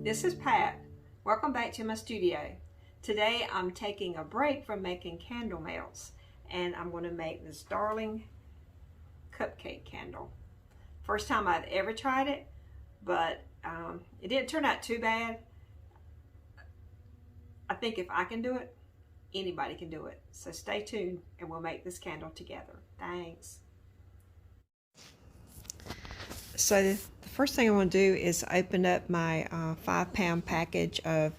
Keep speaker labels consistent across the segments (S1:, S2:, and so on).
S1: This is Pat. Welcome back to my studio. Today I'm taking a break from making candle melts and I'm going to make this darling cupcake candle. First time I've ever tried it, but it didn't turn out too bad. I think if I can do it, anybody can do it. So stay tuned and we'll make this candle together. Thanks. So the first thing I want to do is open up my 5-pound package of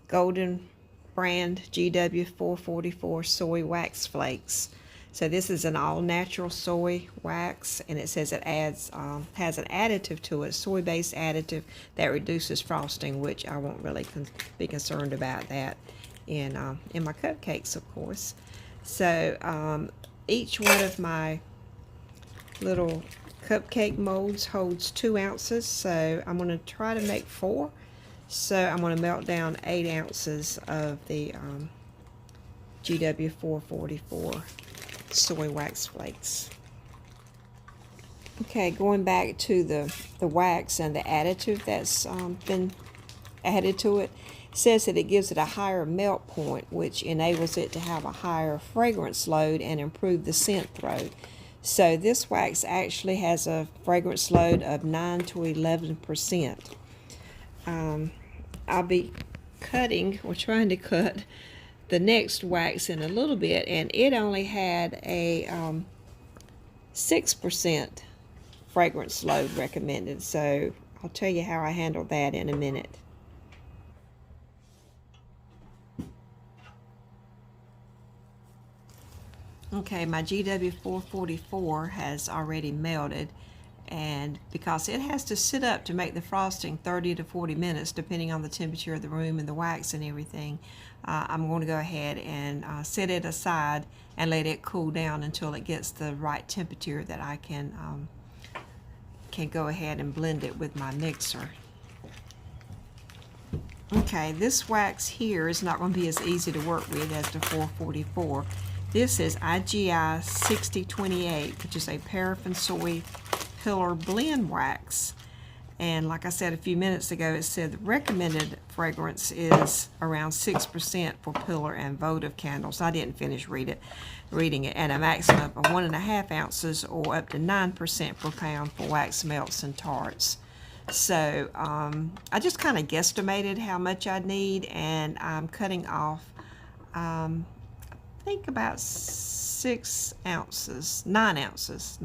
S1: Golden brand GW 444 soy wax flakes. So this is an all-natural soy wax, and it says it has an additive to it, soy-based additive that reduces frosting, which I won't really be concerned about that in my cupcakes, of course. So each one of my little cupcake molds holds 2 ounces, so I'm going to try to make 4. So I'm going to melt down 8 ounces of the GW 444 soy wax flakes. Okay, going back to the wax and the additive that's been added to it, says that it gives it a higher melt point, which enables it to have a higher fragrance load and improve the scent throw. So this wax actually has a fragrance load of 9 to 11%. I'll be cutting or trying to cut the next wax in a little bit, and it only had a 6% fragrance load recommended. So I'll tell you how I handled that in a minute. Okay, my GW 444 has already melted, and because it has to sit up to make the frosting 30 to 40 minutes depending on the temperature of the room and the wax and everything, I'm going to go ahead and set it aside and let it cool down until it gets the right temperature that I can go ahead and blend it with my mixer. Okay, this wax here is not going to be as easy to work with as the 444. This is IGI 6028, which is a paraffin soy pillar blend wax. And like I said a few minutes ago, it said the recommended fragrance is around 6% for pillar and votive candles. I didn't finish reading it. And a maximum of 1.5 ounces or up to 9% per pound for wax melts and tarts. So I just kind of guesstimated how much I'd need, and I'm cutting off I think about 9 ounces.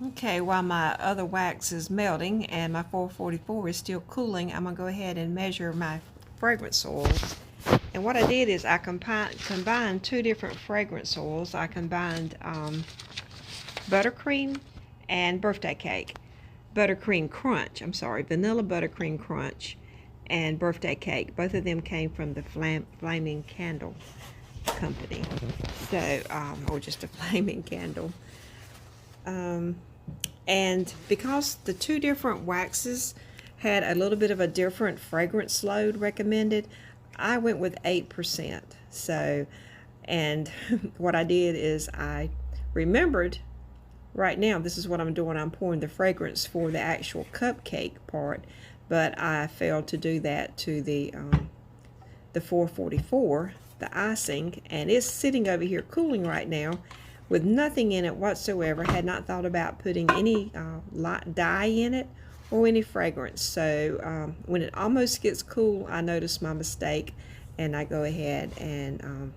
S1: Okay, while my other wax is melting and my 444 is still cooling, I'm going to go ahead and measure my fragrance oils. And what I did is I combined 2 different fragrance oils. I combined buttercream and birthday cake. Buttercream crunch, vanilla buttercream crunch and birthday cake. Both of them came from the Flaming Candle Company. So, or just a flaming candle. And because the 2 different waxes had a little bit of a different fragrance load recommended, I went with 8%. So, and what I did is I remembered right now, this is what I'm doing. I'm pouring the fragrance for the actual cupcake part, but I failed to do that to the 444, the icing, and it's sitting over here cooling right now with nothing in it whatsoever. Had not thought about putting any dye in it or any fragrance. So when it almost gets cool, I notice my mistake, and I go ahead and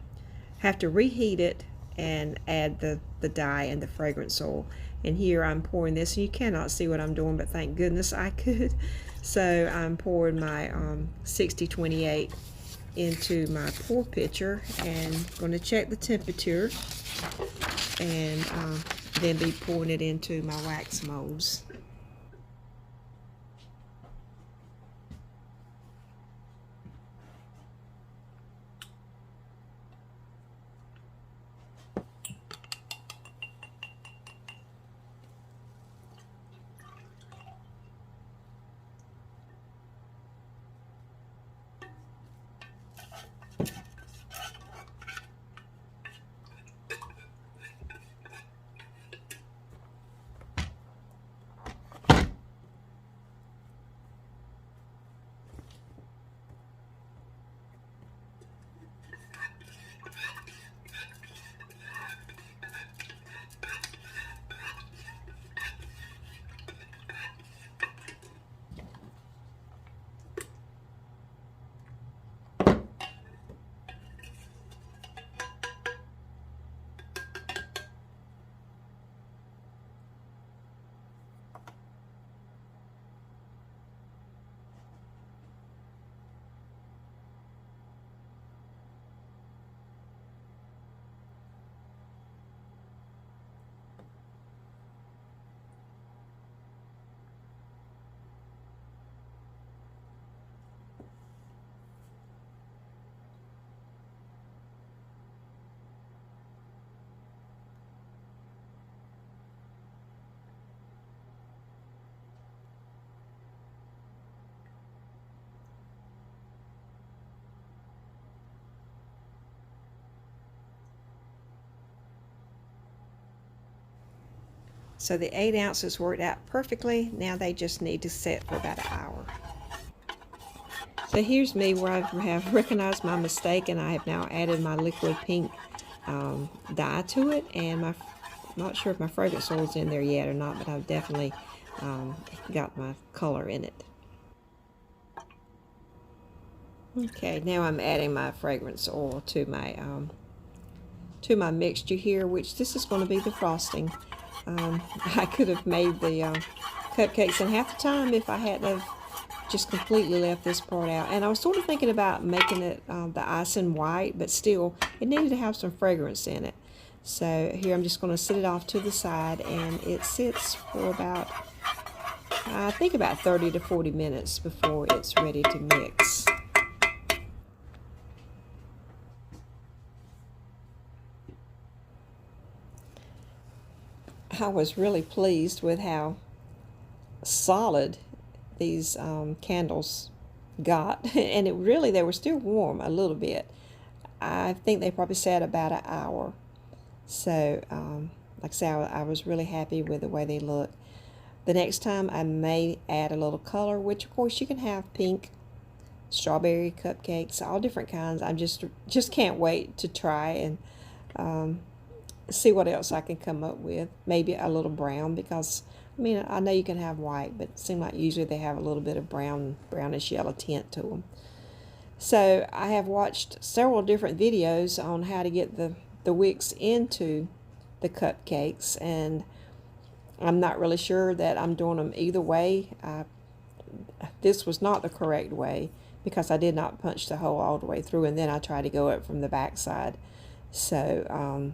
S1: have to reheat it and add the dye and the fragrance oil. And here I'm pouring this, and you cannot see what I'm doing, but thank goodness I could. So I'm pouring my 6028 into my pour pitcher and going to check the temperature, and then be pouring it into my wax molds. So the 8 ounces worked out perfectly. Now they just need to set for about an hour. So here's me where I have recognized my mistake, and I have now added my liquid pink dye to it, and I'm not sure if my fragrance oil's in there yet or not, but I've definitely got my color in it. Okay, now I'm adding my fragrance oil to my mixture here, which this is going to be the frosting. I could have made the cupcakes in half the time if I hadn't have just completely left this part out. And I was sort of thinking about making it the icing white, but still it needed to have some fragrance in it. So here I'm just going to set it off to the side, and it sits for about, I think about 30 to 40 minutes before it's ready to mix. I was really pleased with how solid these candles got, and they were still warm a little bit. I think they probably sat about an hour. So like I say, I was really happy with the way they look. The next time I may add a little color, which of course you can have pink, strawberry cupcakes, all different kinds. I just can't wait to try and see what else I can come up with. Maybe a little brown, because I mean, I know you can have white, but it seems like usually they have a little bit of brownish yellow tint to them. So I have watched several different videos on how to get the wicks into the cupcakes, and I'm not really sure that I'm doing them either way. This was not the correct way, because I did not punch the hole all the way through, and then I tried to go up from the back side. So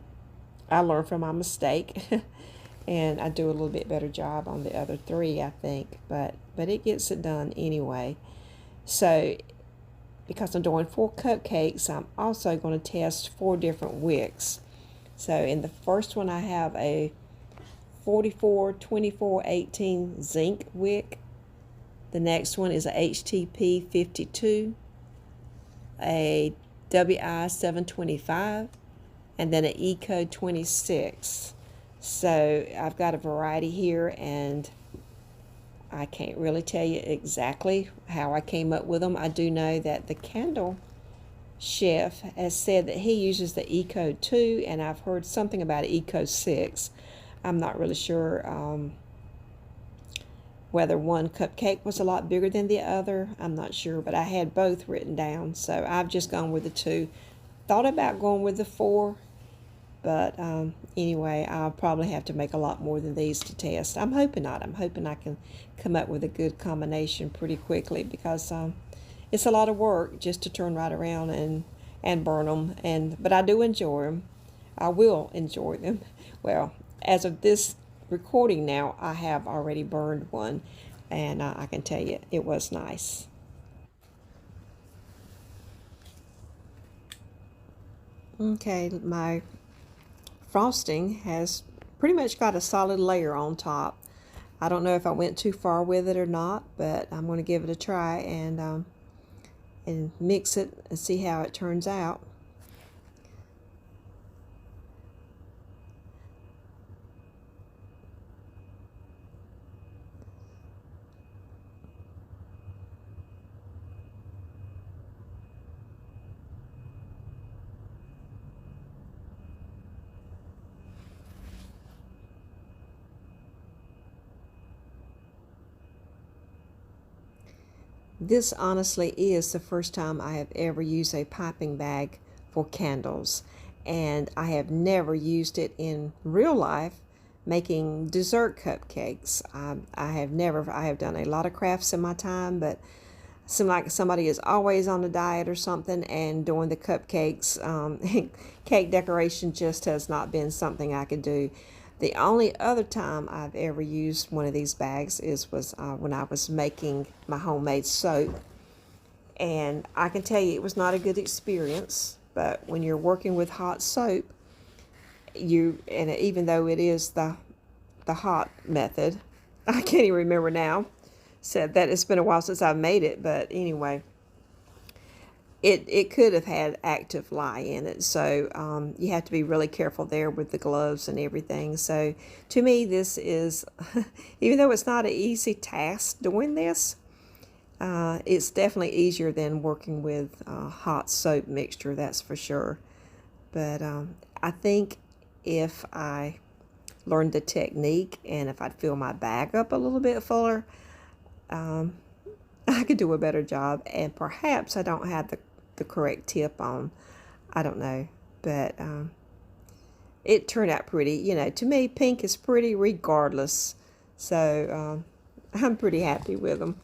S1: I learned from my mistake, and I do a little bit better job on the other 3, I think, but it gets it done anyway. So because I'm doing 4 cupcakes, I'm also going to test 4 different wicks. So in the first one, I have a 44, 24, 18 zinc wick. The next one is a HTP 52, a WI 725, and then an Eco 26. So I've got a variety here, and I can't really tell you exactly how I came up with them. I do know that the candle chef has said that he uses the Eco 2, and I've heard something about Eco 6. I'm not really sure whether one cupcake was a lot bigger than the other. I'm not sure, but I had both written down, so I've just gone with the 2. Thought about going with the 4, but anyway, I'll probably have to make a lot more than these to test. I'm hoping not. I'm hoping I can come up with a good combination pretty quickly, because it's a lot of work just to turn right around and burn them. But I do enjoy them. I will enjoy them. Well, as of this recording now, I have already burned one, and I can tell you it was nice. Okay, my frosting has pretty much got a solid layer on top. I don't know if I went too far with it or not, but I'm going to give it a try and mix it and see how it turns out. This honestly is the first time I have ever used a piping bag for candles, and I have never used it in real life making dessert cupcakes. I have done a lot of crafts in my time, but it seems like somebody is always on a diet or something, and doing the cupcakes, cake decoration just has not been something I could do. The only other time I've ever used one of these bags was when I was making my homemade soap. And I can tell you it was not a good experience, but when you're working with hot soap, and even though it is the hot method, I can't even remember now, said that it's been a while since I've made it, but anyway, it could have had active lye in it. So you have to be really careful there with the gloves and everything. So to me, this is, even though it's not an easy task doing this, it's definitely easier than working with hot soap mixture, that's for sure. But I think if I learned the technique and if I'd fill my bag up a little bit fuller, I could do a better job. And perhaps I don't have the correct tip on. I don't know. But it turned out pretty. You know, to me, pink is pretty regardless. So I'm pretty happy with them.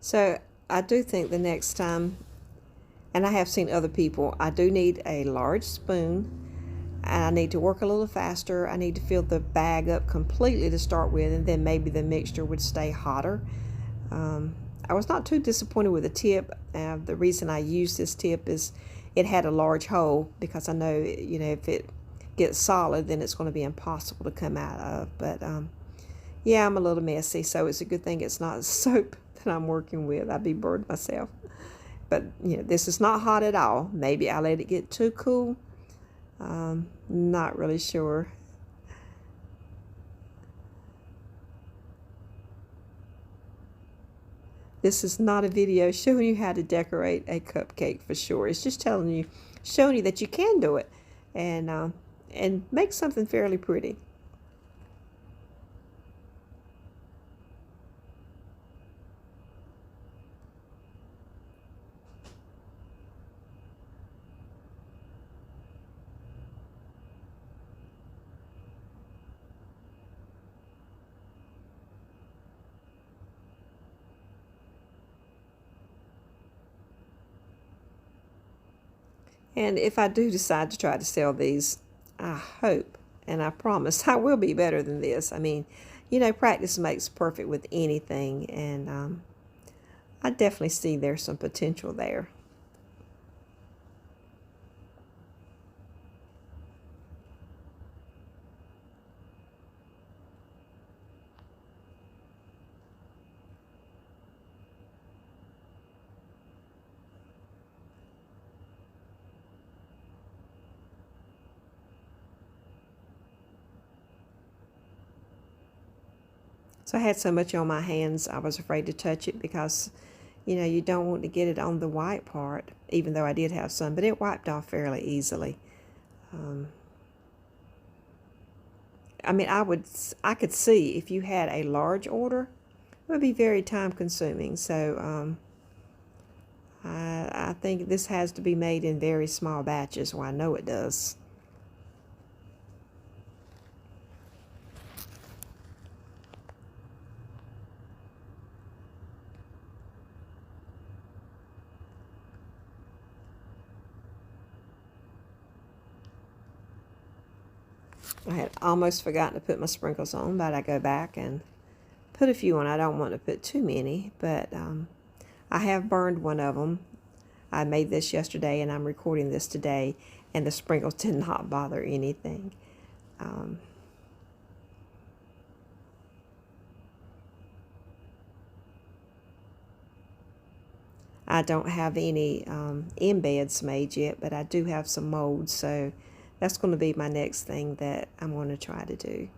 S1: So I do think the next time, and I have seen other people, I do need a large spoon, and I need to work a little faster. I need to fill the bag up completely to start with, and then maybe the mixture would stay hotter. I was not too disappointed with the tip. The reason I used this tip is it had a large hole, because I know, you know, if it gets solid, then it's going to be impossible to come out of. But yeah, I'm a little messy, so it's a good thing it's not soap that I'm working with. I'd be burned myself. But you know, this is not hot at all. Maybe I let it get too cool. Not really sure. This is not a video showing you how to decorate a cupcake for sure. It's just telling you, showing you that you can do it and make something fairly pretty. And if I do decide to try to sell these, I hope and I promise I will be better than this. I mean, you know, practice makes perfect with anything, and I definitely see there's some potential there. So I had so much on my hands, I was afraid to touch it because, you know, you don't want to get it on the white part, even though I did have some, but it wiped off fairly easily. I mean, I could see if you had a large order, it would be very time consuming. So I think this has to be made in very small batches. Well, I know it does. I had almost forgotten to put my sprinkles on, but I go back and put a few on. I don't want to put too many, but I have burned one of them. I made this yesterday, and I'm recording this today, and the sprinkles did not bother anything. I don't have any embeds made yet, but I do have some molds, so that's going to be my next thing that I'm going to try to do.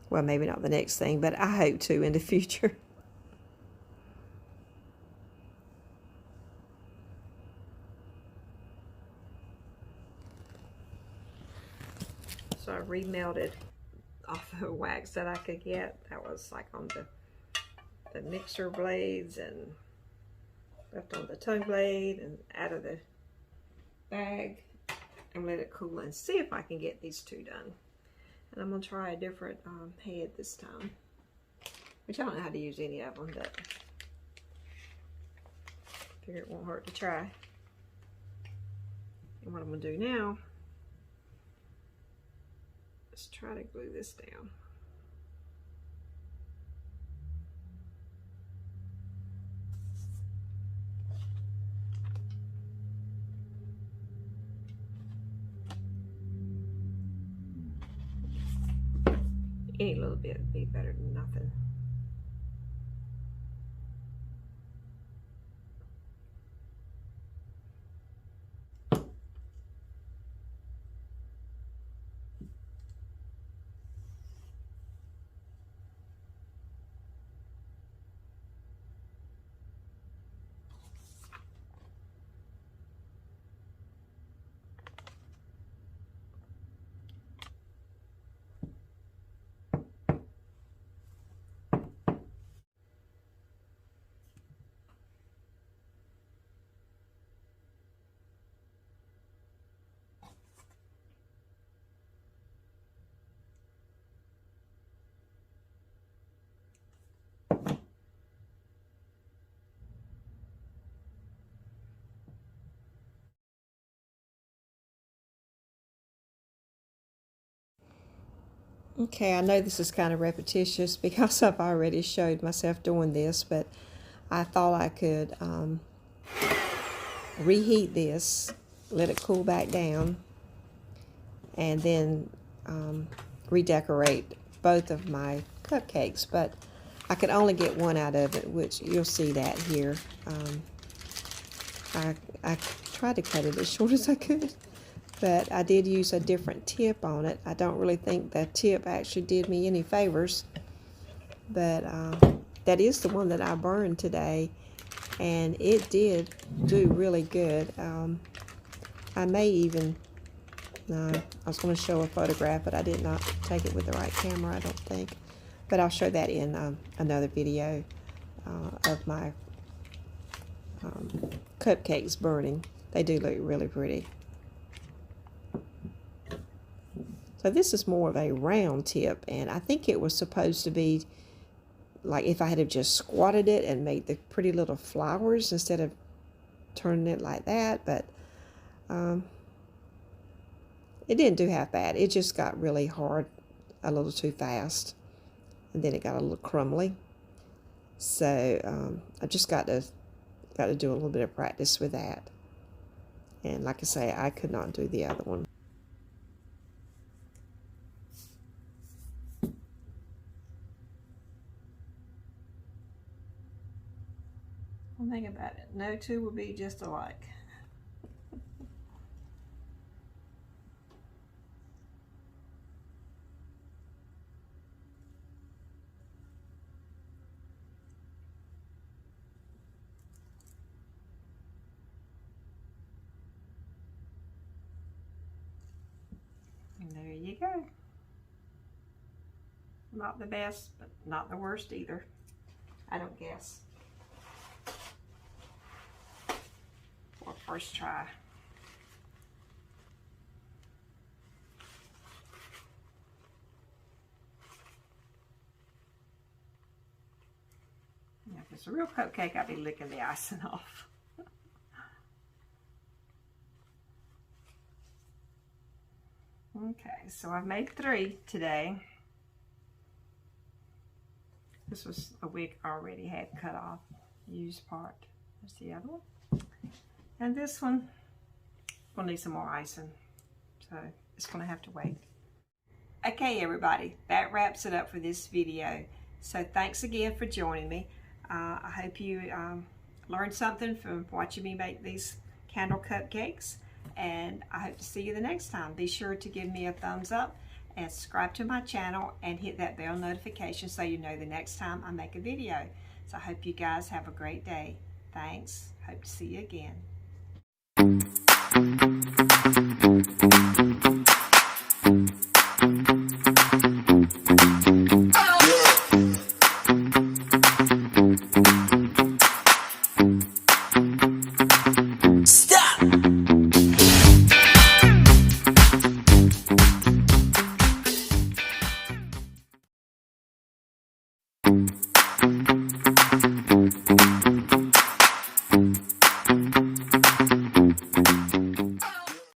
S1: Well, maybe not the next thing, but I hope to in the future. So I remelted off the wax that I could get. That was like on the mixer blades, and left on the tongue blade and out of the bag, and let it cool and see if I can get these two done. And I'm going to try a different head this time, which I don't know how to use any of them, but I figure it won't hurt to try. And what I'm going to do now is try to glue this down. Any little bit would be better than nothing. Okay, I know this is kind of repetitious because I've already showed myself doing this, but I thought I could reheat this, let it cool back down, and then redecorate both of my cupcakes. But I could only get one out of it, which you'll see that here. I tried to cut it as short as I could, but I did use a different tip on it. I don't really think the tip actually did me any favors, but that is the one that I burned today, and it did do really good. I may even, no, I was going to show a photograph, but I did not take it with the right camera, I don't think. But I'll show that in another video of my cupcakes burning. They do look really pretty. So this is more of a round tip, and I think it was supposed to be like if I had have just squatted it and made the pretty little flowers instead of turning it like that, but it didn't do half bad. It just got really hard a little too fast, and then it got a little crumbly. So I just got to do a little bit of practice with that. And like I say, I could not do the other one. One thing about it, no two will be just alike. And there you go. Not the best, but not the worst either, I don't guess. For first try. Now, if it's a real cupcake, I'd be licking the icing off. Okay, so I've made 3 today. This was a wick I already had cut off, used part. There's the other one. And this one will need some more icing, so it's going to have to wait. Okay, everybody, that wraps it up for this video. So thanks again for joining me. I hope you learned something from watching me make these candle cupcakes, and I hope to see you the next time. Be sure to give me a thumbs up and subscribe to my channel and hit that bell notification so you know the next time I make a video. So I hope you guys have a great day. Thanks. Hope to see you again.